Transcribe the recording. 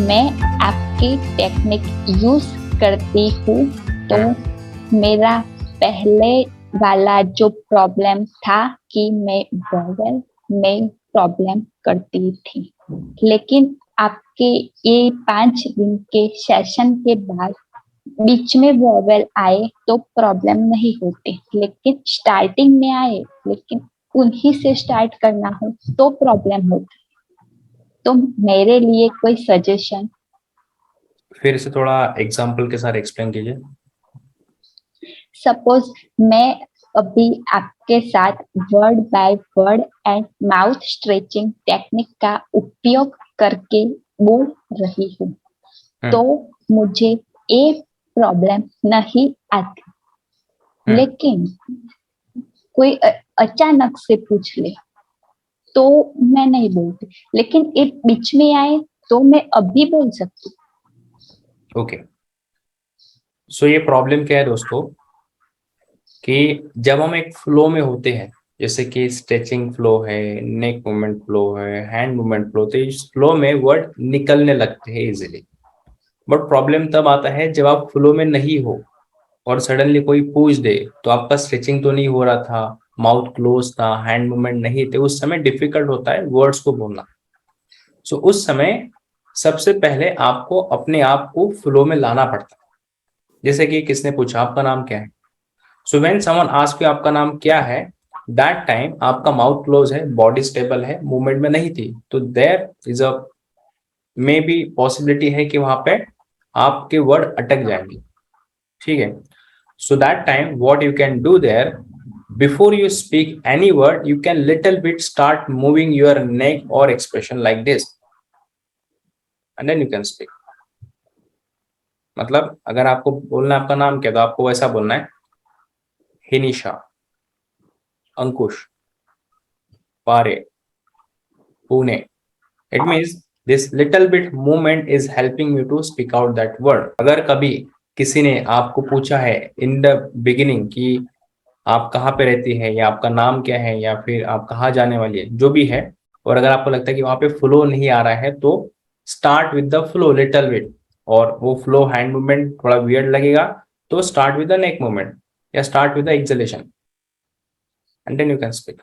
मैं आपकी technique use करती हूँ तो मेरा पहले वाला जो प्रॉब्लम था कि मैं वोवेल में प्रॉब्लम करती थी, लेकिन आपके ये 5 दिन के सेशन के बाद बीच में वोवेल आए तो प्रॉब्लम नहीं होती, लेकिन स्टार्टिंग में आए लेकिन उन्हीं से स्टार्ट करना हो तो प्रॉब्लम होती। तो मेरे लिए कोई सजेशन? फिर से थोड़ा एग्जांपल के साथ एक्सप्लेन कीजिए। सपोज मैं अभी आपके साथ word by word and mouth stretching technique का उपयोग करके बोल रही हूँ, तो मुझे ये प्रॉब्लम नहीं आती, लेकिन कोई अचानक से पूछ ले तो मैं नहीं बोलती, लेकिन ये बीच में आए तो मैं अभी बोल सकती। ओके, सो ये प्रॉब्लम क्या है दोस्तों कि जब हम एक फ्लो में होते हैं, जैसे कि स्ट्रेचिंग फ्लो है, नेक मूवमेंट फ्लो है, हैंड मूवमेंट फ्लो, तो इस फ्लो में वर्ड निकलने लगते हैं इजीली। बट प्रॉब्लम तब आता है जब आप फ्लो में नहीं हो और सडनली कोई पूछ दे, तो आपका स्ट्रेचिंग तो नहीं हो रहा था, माउथ क्लोज था, हैंड मूवमेंट नहीं थे, उस समय डिफिकल्ट होता है वर्ड्स को बोलना। सो उस समय सबसे पहले आपको अपने आप को फ्लो में लाना पड़ता है। जैसे कि किसने पूछा आपका नाम क्या है, so when someone ask you आपका नाम क्या है, दैट टाइम आपका माउथ क्लोज है, बॉडी स्टेबल है, मूवमेंट में नहीं थी, तो there is a maybe possibility है कि वहां पे आपके वर्ड अटक जाएंगे। ठीक है, so that time what you can do their, before you speak any word you can little bit start moving your neck or expression like this and then you can speak। मतलब अगर आपको बोलना आपका नाम क्या, तो आपको वैसा बोलना है, Hinisha, Ankush, Pare, Pune. It means this little bit movement is helping you to speak out that word. अगर कभी किसी ने आपको पूछा है इन द बिगिनिंग कि आप कहाँ पे रहती है, या आपका नाम क्या है, या फिर आप कहाँ जाने वाली है, जो भी है, और अगर आपको लगता है कि वहां पे फ्लो नहीं आ रहा है, तो start with the flow little bit, और वो फ्लो हैंड मूवमेंट थोड़ा वियर्ड लगेगा, तो start with the neck movement या start with the acceleration and then you can speak.